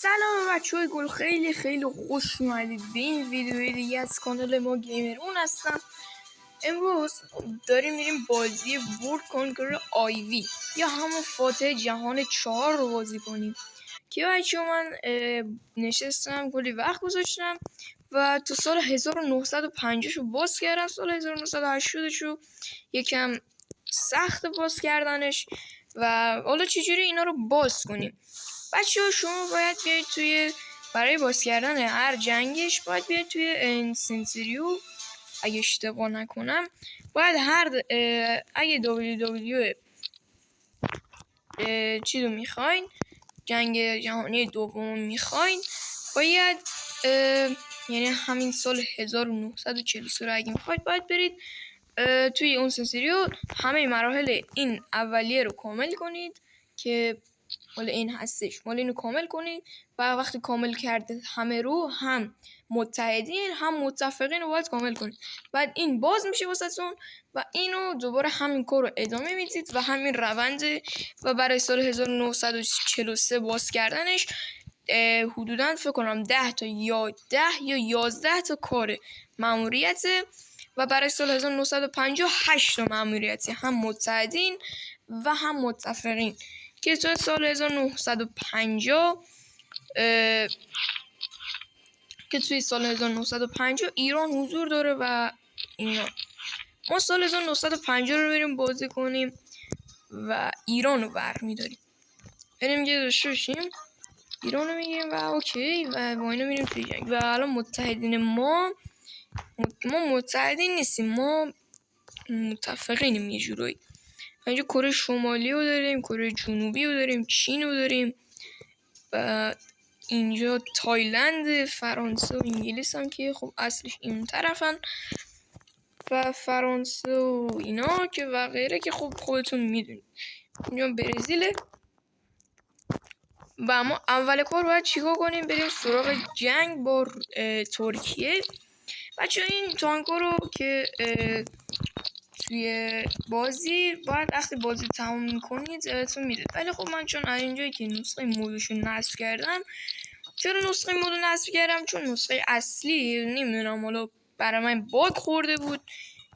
سلام بچه‌های گل، خیلی خوش اومدید به این ویدیوی دیگه از کانال ما گیمرون هستم. امروز داریم میریم بازی ورلد کانکر آیوی یا همون فاتح جهان 4 رو بازی کنیم که بچه من نشستم کلی وقت گذاشتم و تو سال 1950 شو باز کردم. سال 1980 شو یکم سخت باز کردنش و حالا چجوری اینا رو باز کنیم. بچه ها شما باید بیاید برای باز کردن هر جنگش باید بیاید توی سنسریو، اگه اشتباه نکنم باید اگه WW چی رو میخواین، جنگ جهانی دوم میخواین، باید یعنی همین سال 1943 رو اگه میخواید باید برید توی اون سنسریو همه مراحل این اولیه رو کامل کنید که مال این هستش، مال اینو کامل کنید و وقتی کامل کرده همه رو، هم متحدین هم متفقین رو باید کامل کنید. بعد این باز میشه واسهتون و اینو دوباره همین کار رو ادامه میدید و همین روند. و برای سال 1943 باز کردنش حدوداً فکر کنم 10 یا 11 تا کار ماموریته و برای سال 1958 تا ماموریته، هم متحدین و هم متفقین، که تو سال 1950 که توی سال 1950 ایران حضور داره و اینا. ما سال 1950 رو بریم بازی کنیم و ایران رو برمیداریم، بریم یه داشته باشیم ایران رو میگیریم و اوکی و با اینا میریم توی جنگ. و الان متحدین ما متحدین نیستیم، ما متفقینیم یه جورایی. اینجا کره شمالی رو داریم، کره جنوبی رو داریم، چین رو داریم و اینجا تایلند، فرانسه و انگلیس هم که خب اصلش این طرفن و فرانسه و اینا که و غیره که خب خودتون میدونید. اینجا برزیله و ما اول کار باید چیکار کنیم؟ بریم سراغ جنگ با ترکیه. بچه این تانکو رو که توی بازی باید وقتی بازی تموم میکنید ازتون میده، ولی خب من چون اینجایی که نسخه مودشو نصب کردم، چرا نسخه مود نصب کردم؟ چون نسخه اصلی نمیدونم حالا برای من باگ خورده بود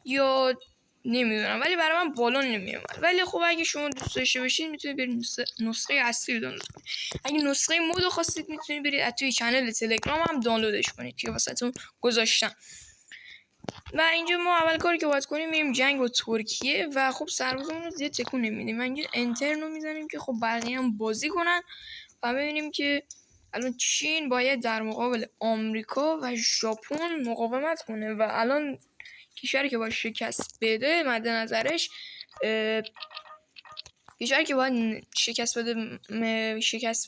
یا نمیدونم، ولی برای من بالا نمیومد. ولی خب اگه شما دوست داشته باشید میتونید برید نسخه اصلی رو دانلود کنید. اگه نسخه مود خواستید میتونید برید از توی کانال تلگرام هم دانلودش کنید که واسهتون گذاشتم. و اینجا ما اول کاری که باید کنیم میریم جنگ با ترکیه و خب سربازمون رو زیاد تکون نمیدیم و اینجا انتر رو میزنیم که خب بقیه هم بازی کنن و ببینیم که الان چین باید در مقابل آمریکا و ژاپن مقاومت کنه و الان کشوری که باید شکست بده مد نظرش کشوری که باید شکست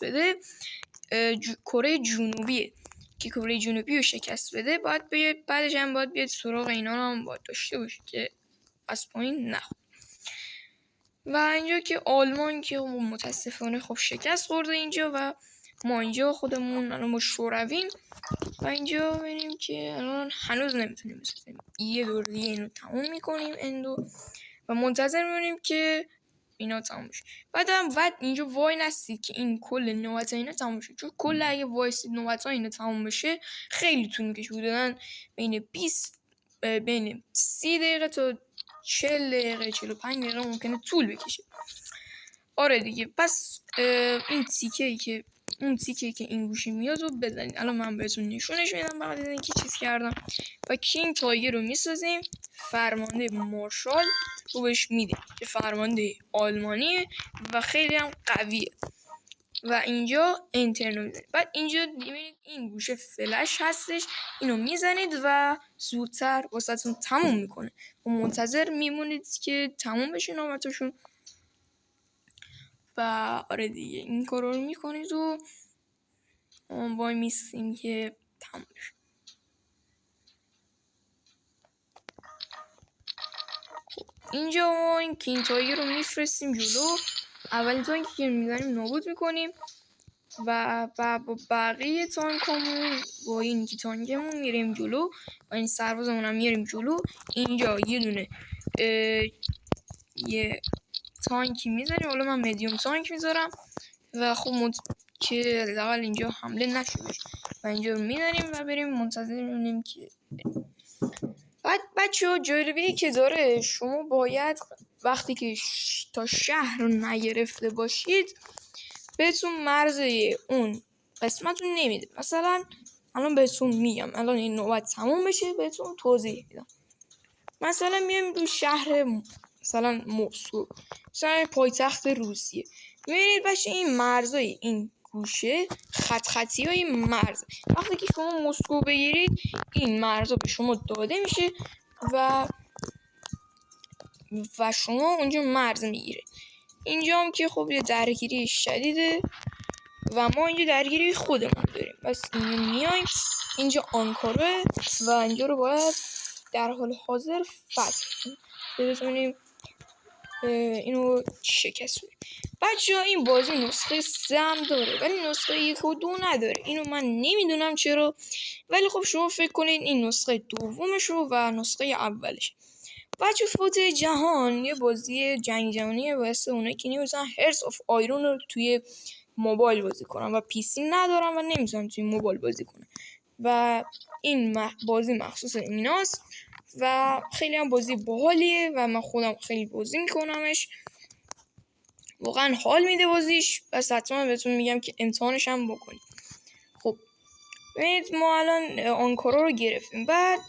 بده کره جنوبیه که کره جنوبی رو شکست بده باید بیاد، بعدش هم باید بیاد سراغ اینا رو هم باید داشته باشه که از پایین نخواد. و اینجا که آلمان که متاسفانه خب شکست خورده اینجا و ما اینجا خودمون الان با شورویم و اینجا ببینیم که الان هنوز نمیتونیم بسازیم. یه دور دیگه اینو تموم میکنیم اندو و منتظر میمونیم که اینا تموم بشه. بعد اینجا وای نستید که این کل نوبت اینا تموم شه، چون کل اگه وایسید نوبت اینا تموم بشه خیلی طول میکشه، حدوداً بین 30 دقیقه تا 40 دقیقه 45 دقیقه ممکنه طول بکشه. آره دیگه، پس این تیکه که این گوشی میاد رو بزنید. الان من بهتون نشونش میدم بعد از اینکه چیز کردم. و کینگ تایگر رو میسازیم، فرمانده مارشال رو بهش میدیم که فرمانده آلمانیه و خیلی هم قویه و اینجا انترنو میزنید. بعد اینجا میبینید این گوشه فلش هستش، اینو میزنید و زودتر واسهتون تموم میکنه و منتظر میمونید که تموم بشه نوبتشون. و آره دیگه این کار رو میکنید و وای میستیم که تموم بشه. اینجا ما این کینگ تایگر رو میفرستیم جلو، اولین تانکی که میزنیم نابود میکنیم و با بقیه تانکمون با این تانکمون میریم جلو و این سربازمون هم میریم جلو. اینجا یه دونه یه تانکی میزنیم، حالا من مدیوم تانک میذارم و خب که حداقل اینجا حمله نشه و اینجا رو میداریم و بریم منتظر میمونیم که بعد بچه‌ها جالبی که داره شما باید وقتی که تا شهر رو نگرفته باشید بهتون مرز اون قسمت رو نمیده. مثلا الان بهتون میگم، الان این نوبت تموم بشه بهتون توضیح میدم. مثلا میایم رو شهر مثلا مسکو، مثلا پایتخت روسیه. میبینید بچه این مرزای این گوشه خط خطی های مرز، وقتی که شما مسکو بگیرید این مرزا به شما داده میشه و شما اونجا مرز میگیره. اینجا هم که خب یه درگیری شدیده و ما اینجا درگیری خودمون داریم. بس اینجا میایم، اینجا آنکاره و اینجا رو باید در حال حاضر فتح کنیم که بتونیم اینو شکست بدیم. بچه ها این بازی نسخه 3 هم داره ولی نسخه 1 و 2 نداره. اینو من نمیدونم چرا، ولی خب شما فکر کنید این نسخه دومش رو و نسخه اولش. بچه فوت جهان یه بازی جنگ جهانیه واسه اونایی که نمی‌تونن هرس آف آیرون رو توی موبایل بازی کنن و پی سی ندارن و نمی‌تونن توی موبایل بازی کنن و این بازی مخصوص ایناست و خیلی هم بازی باحالیه و من خودم خیلی بازی میکنمش، واقعا حال میده بازیش. بس حتما بهتون میگم که امتحانش هم بکنید. خب ببینید ما الان آنکارا رو گرفتیم. بعد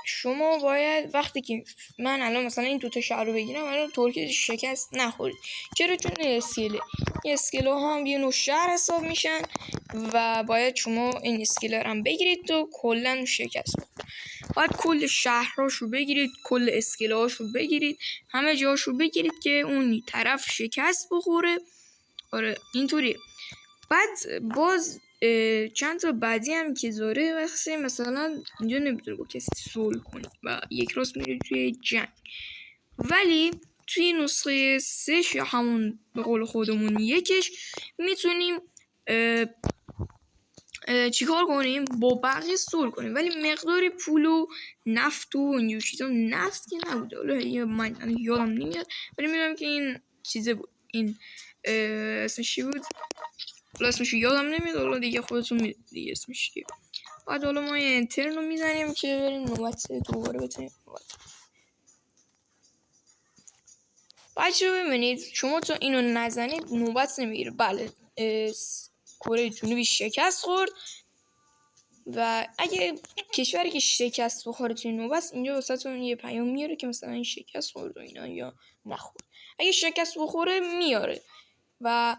شما باید وقتی که من الان مثلا این دوتا شهر رو بگیرم الان ترکیه شکست نخورید. چرا؟ چون این اسکله ها هم یه نوع شهر حساب میشن و باید شما این اسکله هم بگیرید و کلا شکست بخورید. باید کل شهرهاشو بگیرید، کل اسکله هاشو بگیرید، همه جاشو بگیرید که اون طرف شکست بخوره. آره اینطوریه. بعد باز چند تا بعدی هم که داره وقتی مثلا اینجا نمیتونه با کسی صلح کنید و یک راست میره توی جنگ، ولی توی نسخه 3 یا همون به قول خودمون یکش میتونیم چیکار کنیم؟ با بقیه صلح کنیم ولی مقدار پول و نفت و اینجور چیزا، نفت که نبوده حالا من یادم نمیاد ولی میدونم که این چیزه بود، این اسمش چی بود؟ حالا اسمش یادم نمیاد، حالا دیگه خودتون میدونید دیگه اسمش چیه. بعد حالا ما یه انترن رو میزنیم که بریم نوبت دوباره بتونیم بچه ببینید شما تا اینو نزنید نوبت نمیگیره. بله کره جنوبی شکست خورد و اگه کشوری که شکست بخوره توی نوبت اینجا واسهتون یه پیام میاره که مثلا این شکست خورد و اینا یا نخورد. اگه شکست بخوره میاره و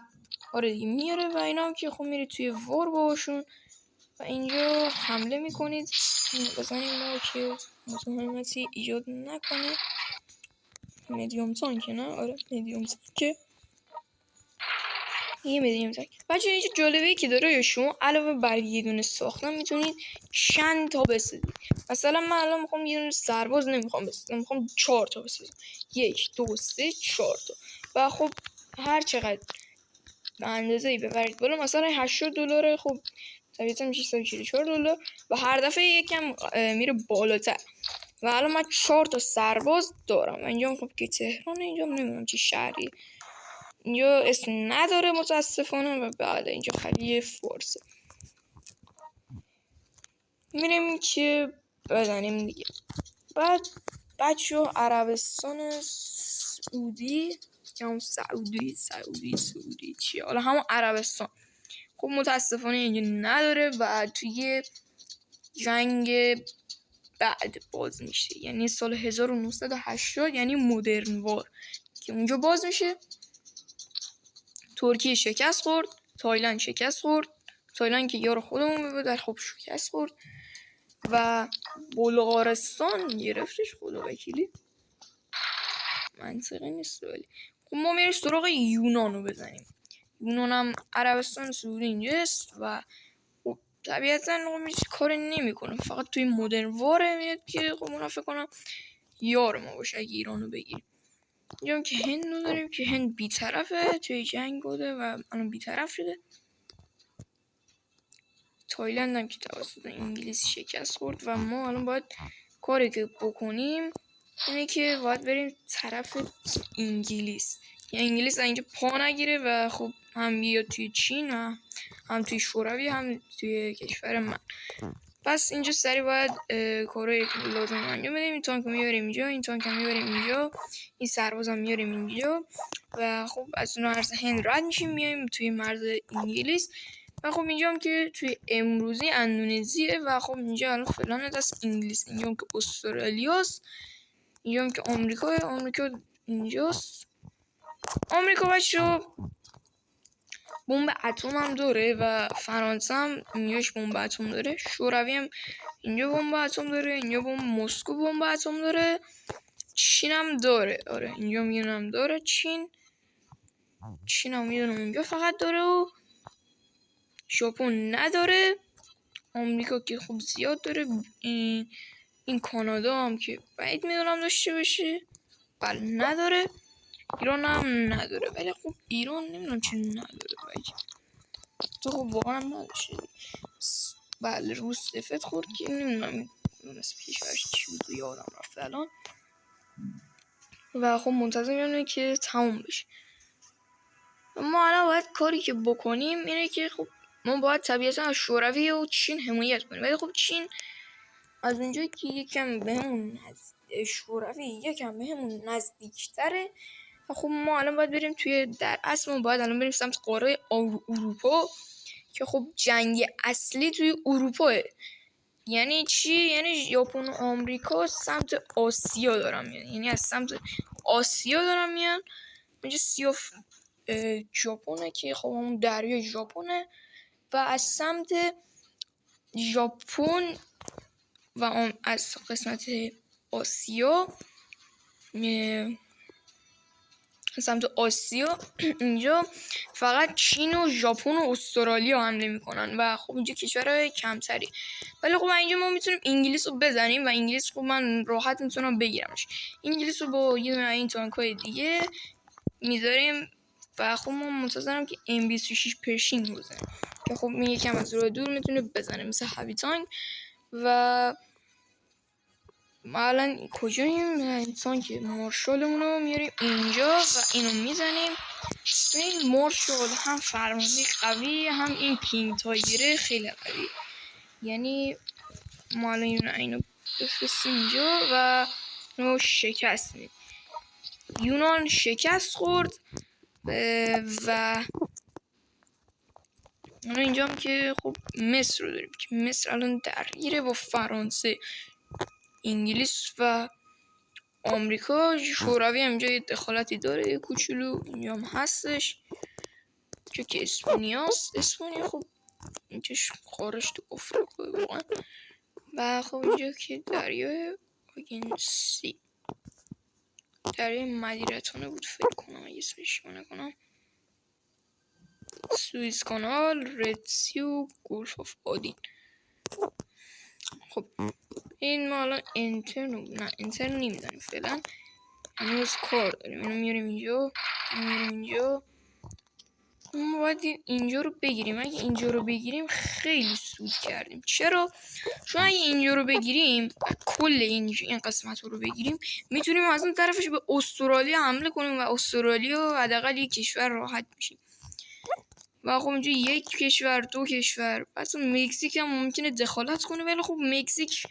آره دیگه میاره و اینا هم که خب میره توی وار باشون و اینجا حمله میکنید بزنیم ما که مزاحمتی ایجاد نکنه. مدیوم تانک نه؟ آره مدیوم تانک، یه مدیوم تانک. بچه اینجا جالبه که داره شما علاوه بر یه دونه ساختن میتونید چند تا بسازید. مثلا من الان میخوام یه دونه سرباز نمیخوام بسازم، میخوام 4 تا بسازم. 1 2 3 4 تا و خب هر چقدر به اندازه‌ای ببرید بالا، مثلا $80 خب طبیعتا میشه $144 و هر دفعه یکم میره بالاتر. و الان من 4 تا سرباز دارم. اینجا خب که تهران، اینجا نمیدونم چه شهری، اینجا اسم نداره متاسفانه و بعد اینجا خلیج فارسه. میریم که بزنیم دیگه. بعد بچه عربستان سعودی یا سعودی چیه؟ حالا همون عربستان خب متاسفانه اینجا نداره و توی جنگ بعد باز میشه، یعنی سال 1980 یعنی مدرن وار که اونجا باز میشه. ترکیه شکست خورد، تایلند شکست خورد، تایلند که یار خودمون بود خب شکست خورد و بلغارستان گرفتش. خدا وکیلی منطقی نیست ولی خب ما میریم سراغ یونان رو بزنیم. یونان هم عربستان سعودی اینجاست و خب طبیعتا هیچ کاری نمیکنه، فقط توی مدرن واره میاد که خب من فکر کنم یار ما باشه اگه ایران رو بگیریم. اینجا که هند رو داریم که هند بی‌طرفه، توی جنگ بوده و الان بی‌طرف شده. تایلند هم که توسط انگلیس شکست خورد و ما الان باید کاری که بکنیم اینه که باید بریم طرف انگلیس، یعنی انگلیس اینجا پا نگیره و خب هم بیاد توی چین و هم توی شوروی هم توی کشور من. پس اینجا سریع باید کارهای لازم انجام بدیم. این تانک میاریم اینجا، این تانک میاریم اینجا، این سرباز هم میاریم اینجا و خب از اون مرز هند رد میشیم میایم توی مرز انگلیس و خب اینجا هم که توی امروزی اندونزیه و خب اینجا الان فعلا دست انگلیس، اینجا هم که استرالیاست، اینجا هم که آمریکا اینجاست. آمریکا بچه بمب اتم هم داره و فرانسه هم اینجاش بمب اتم داره، شوروی هم اینجا بمب اتم داره، اینجا مسکو بمب اتم داره، چین هم داره. آره اینجا میدونم داره، چین هم میدونم اینجا فقط داره و ژاپن نداره. آمریکا که خب زیاد داره. این کانادا هم که بعید میدونم داشته باشه، بله نداره. ایران هم نداره، ولی خب ایران نمیدونم چه نداره باید. تو خب واقعا هم نداشته. بله روس سفت خورد که نمیدونم مثل پیشورش چی بود یادم رفت الان. و خب منتظر که تموم بشه. ما الان باید کاری که بکنیم اینه که خب ما باید طبیعتا از شوروی و چین حمایت کنیم، ولی خب چین از اونجایی که یکم بهمون شوروی یکم بهمون نزدیکتره و خب ما الان باید بریم توی در اصل ما باید الان بریم سمت قاره اروپا که خب جنگ اصلی توی اروپاه. یعنی چی؟ یعنی ژاپن و آمریکا سمت آسیا دارن میان، یعنی از سمت آسیا دارن میان. اینجا سیاف ژاپنه که خب اون دریای ژاپنه و از سمت ژاپن و از قسمت آسیا سمت آسیا اینجا فقط چین و ژاپن و استرالیا حمله میکنن و خب اینجا کشورهای کمتری. ولی خب اینجا ما میتونیم انگلیس رو بزنیم و انگلیس خب من راحت میتونم بگیرمش. انگلیس رو با یه دونه این تانکای دیگه میذاریم و خب ما منتظرم که M26 پرشینگ بزنیم که خب یکم از راه دور میتونه بزنه مثل هوی تانک. و ما الان کجاییم؟ این تانک مارشالمون رو میاریم اینجا و اینو میزنیم. این مارشال هم فرمانده قوی هم این کینگ تایگره خیلی قوی. یعنی ما الان اینو بفرستیم اینجا و اینو شکست میدیم. یونان شکست خورد و اینجا هم که خب مصر رو داریم که مصر الان درگیره با فرانسه، انگلیس و آمریکا. شوروی هم اینجا یه دخالتی داره یه کوچولو، اینجا هم هستش که اسپانیاست. اسپانیا خب اینجاش خارش تو افریقا واقعا. و خب اینجا که دریای آگنسی، دریای مدیترانه بود فکر کنم اگه اسمش نکنم، سوئیز کانال، رد و گلف آف آدین. خب این ما الان انتر نمیزنیم فعلا، هنوز کار داریم. اینو میاریم اینجا ما باید اینجا رو بگیریم. اگه اینجا رو بگیریم خیلی سود کردیم. چرا؟ چون اگه اینجا رو بگیریم کل این قسمت رو بگیریم میتونیم از اون طرفش به استرالیا حمله کنیم و استرالیا حداقل یک کشور راحت میشیم. و خب اینجا یک کشور دو کشور، پس مکزیک هم ممکنه دخالت کنه، ولی خب مکزیک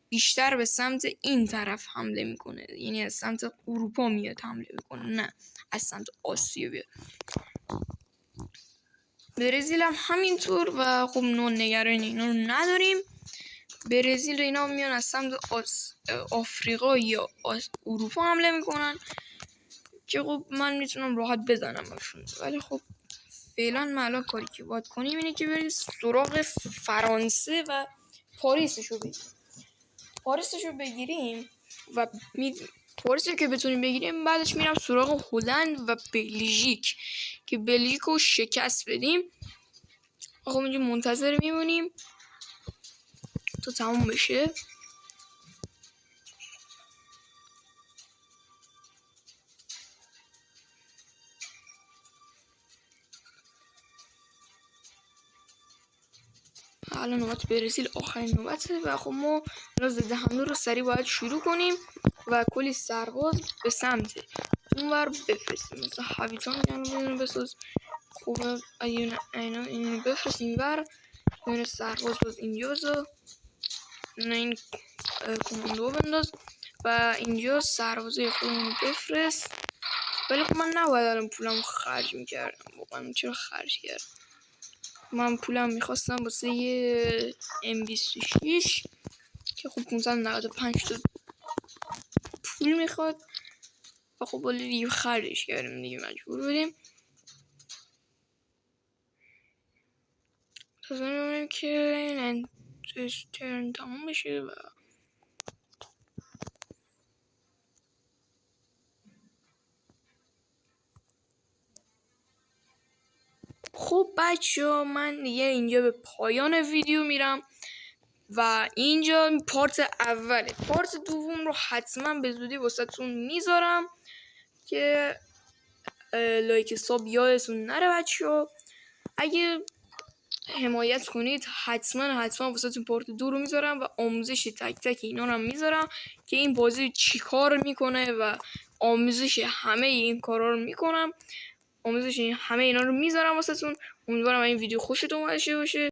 بیشتر به سمت این طرف حمله میکنه، یعنی از سمت اروپا میاد حمله میکنه، نه از سمت آسیا بیاد. برزیل هم همینطور و خب نگران اینا رو نداریم. برزیل اینا میان از سمت آفریقا یا اروپا حمله میکنن که خب من میتونم راحت بزنم اشون. ولی خب فعلا ما الان کاری که باید کنیم اینه که بریم سراغ فرانسه و پاریسشو بگیریم و پاریس که بتونیم بگیریم بعدش میرم سراغ هلند و بلژیک که بلژیک رو شکست بدیم. خب اینجا منتظر میمونیم تا تموم بشه. الان نوبت برزیل آخرین نوبته و خب ما ضد حمله رو سریع باید شروع کنیم و کلی سرباز به سمت اونور بفرستیم. مثلا هوی تانک رو بساز خوبه اگه اینو بفرستیم بر این سرباز باز اینجا بذار، این کماندو بنداز و اینجا سربازه خودمون بفرست. ولی خب من نباید الان پولم خرج میکردم، واقعا چرا خرج کردم؟ من پولم میخواستم واسه یه M26 که خب 595 تا پول میخواد و خب ولی دیگه خرجش کردیم دیگه، مجبور بودیم. لازم میمونیم که این ترن تمام بشه و خب بچه من دیگه اینجا به پایان ویدیو میرم و اینجا پارت اوله. پارت دوم رو حتما به زودی واسهتون میذارم که لایک ساب یادتون نره بچه. اگه حمایت کنید حتما واسهتون پارت 2 رو میذارم و آموزش تک تک اینا رو هم میذارم که این بازی چی کار میکنه و آموزش همه این کارا رو میکنم، آموزش همه اینا رو میذارم واسهتون. امیدوارم این ویدیو خوشتون اومده باشه.